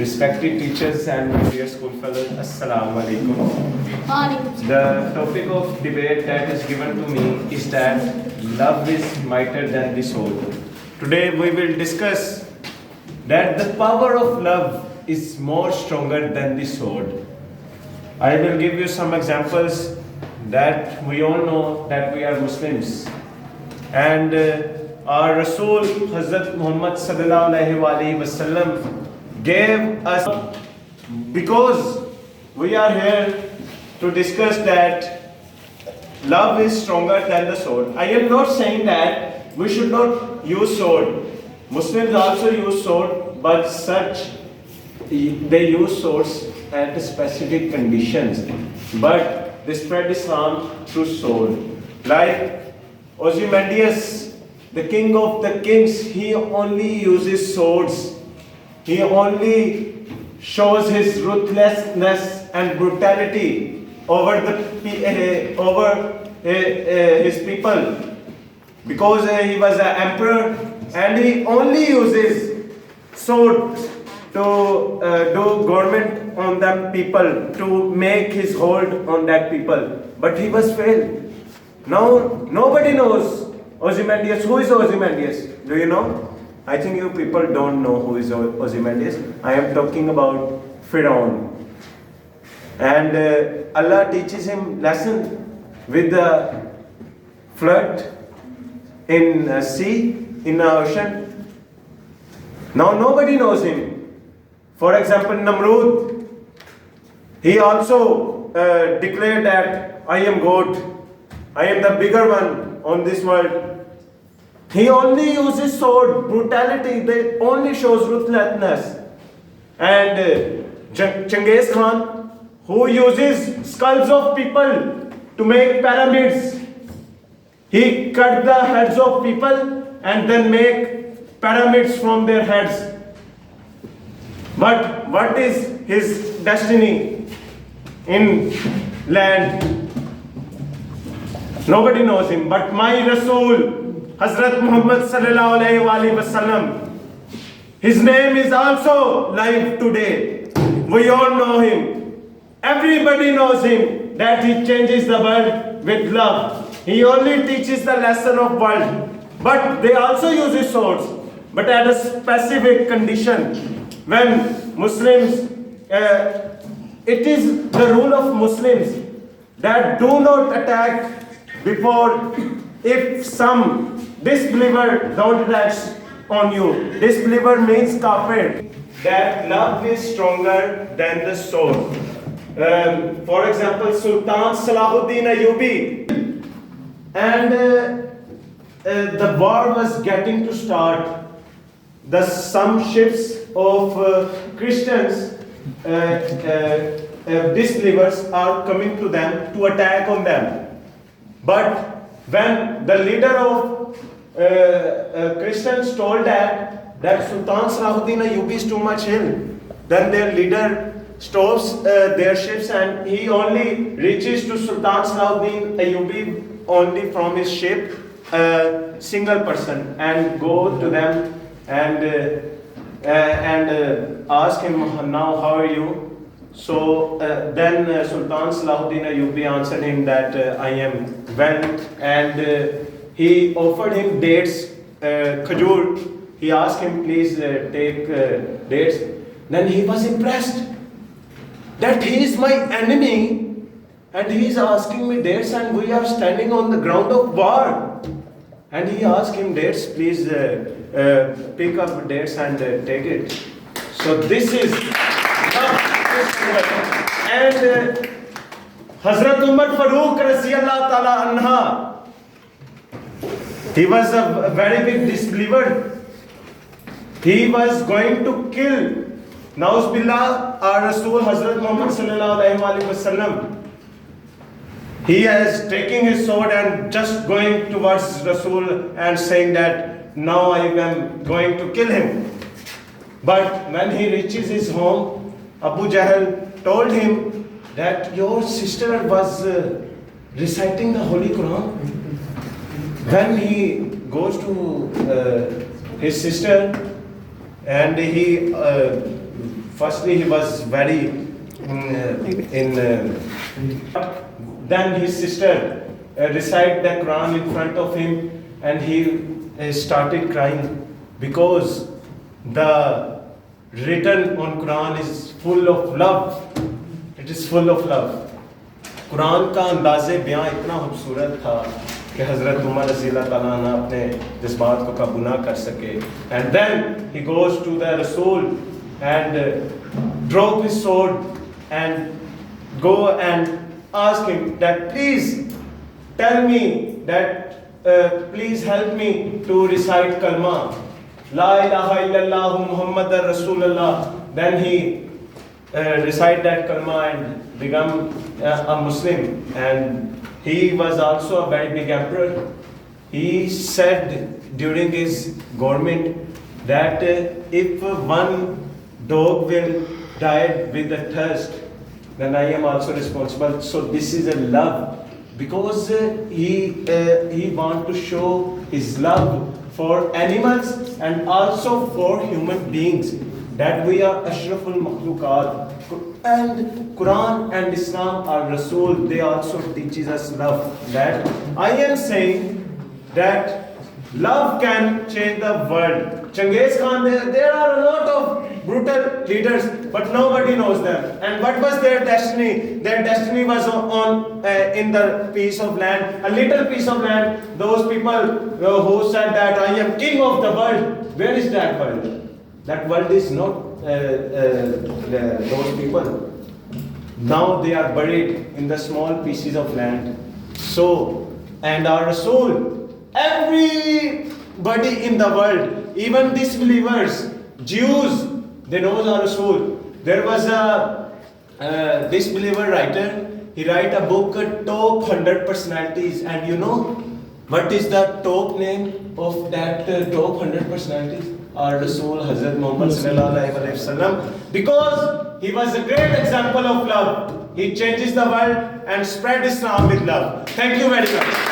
Respected teachers and my dear school fellows, Assalamu alaikum. The topic of debate that is given to me is that love is mightier than the sword. Today we will discuss that the power of love is more stronger than the sword. I will give you some examples that we all know that we are Muslims. And our Rasul Hazrat Muhammad sallallahu alaihi wasallam gave us, because we are here to discuss that love is stronger than the sword. I am not saying that we should not use sword. Muslims also use sword, but they use swords at specific conditions. But they spread Islam through sword. Like Ozymandias, the king of the kings, he only uses swords. He only shows his ruthlessness and brutality over his people, because he was an emperor and he only uses sword to do government on them people, to make his hold on that people. But he was failed. Now nobody knows Ozymandias. Who is Ozymandias? Do you know? I think you people don't know who is Ozymandias. I am talking about Pharaoh. And Allah teaches him lesson with the flood in the sea, in the ocean. Now nobody knows him. For example, Namrud, he also declared that I am God. I am the bigger one on this world. He only uses sword, brutality, they only shows ruthlessness. And Genghis Khan, who uses skulls of people to make pyramids. He cut the heads of people and then make pyramids from their heads. But what is his destiny in land? Nobody knows him. But my Rasul, Hazrat Muhammad sallallahu alaihi wasallam, his name is also live today. We all know him. Everybody knows him, that he changes the world with love. He only teaches the lesson of world. But they also use his swords, but at a specific condition. When Muslims, it is the rule of Muslims that do not attack before, if some disbeliever don't attack on you. Disbeliever means kafir. That love is stronger than the sword. For example, Sultan Salahuddin Ayyubi, and the war was getting to start. Some ships of Christians, disbelievers, are coming to them to attack on them. But when the leader of Christians told that Sultan Salahuddin Ayyubi is too much ill, then their leader stops their ships and he only reaches to Sultan Salahuddin Ayyubi only from his ship, single person, and go to them and ask him, now how are you? So then Sultan Salahuddin Ayyubi answered him that I am well, and he offered him dates, khajur. He asked him, please take dates. Then he was impressed that he is my enemy and he is asking me dates, and we are standing on the ground of war. And he asked him dates, please pick up dates and take it. So this is and Hazrat Umar Farooq Raziyallahu Ta'ala Anha, he was a very big disbeliever. He was going to kill Nauz Billah, our Rasul Hazrat Muhammad sallallahu alaihi wasallam. He is taking his sword and just going towards Rasul and saying that now I am going to kill him. But when he reaches his home, Abu Jahl told him that your sister was reciting the Holy Quran. When he goes to his sister and he Firstly, he was very then his sister recited the Quran in front of him, and he started crying because the written on Quran is full of love. It is full of love. Quran का अंदाज़े बयां इतना खूबसूरत था कि हज़रत उमर रज़ी अल्लाह ताला अन्हु अपने जज्बात को काबू ना कर सके. And then he goes to the Rasul and drop his sword and go and ask him that please tell me that please help me to recite kalma La ilaha illallah Muhammadar Rasulullah. Then he recite that kalma and become a Muslim. And he was also a very big emperor. He said during his government that if one dog will die with a thirst, then I am also responsible. So this is a love, because he want to show his love for animals and also for human beings, that we are ashraful makhluqat. And Quran and Islam are Rasul, they also teaches us love. That I am saying that love can change the world. Genghis Khan, there are a lot of brutal leaders, but nobody knows them. And what was their destiny? Their destiny was on in the piece of land, a little piece of land. Those people who said that I am king of the world, where is that world? That world is not those people. Now they are buried in the small pieces of land. So, and our Rasul, everybody in the world, even disbelievers, Jews, they know our Rasul. There was a disbeliever writer, he write a book, Top 100 Personalities, and you know what is the top name of that top 100 personalities? Our Rasul, Hazrat Muhammad sallallahu alaihi wasallam, because he was a great example of love. He changes the world and spread Islam with love. Thank you very much.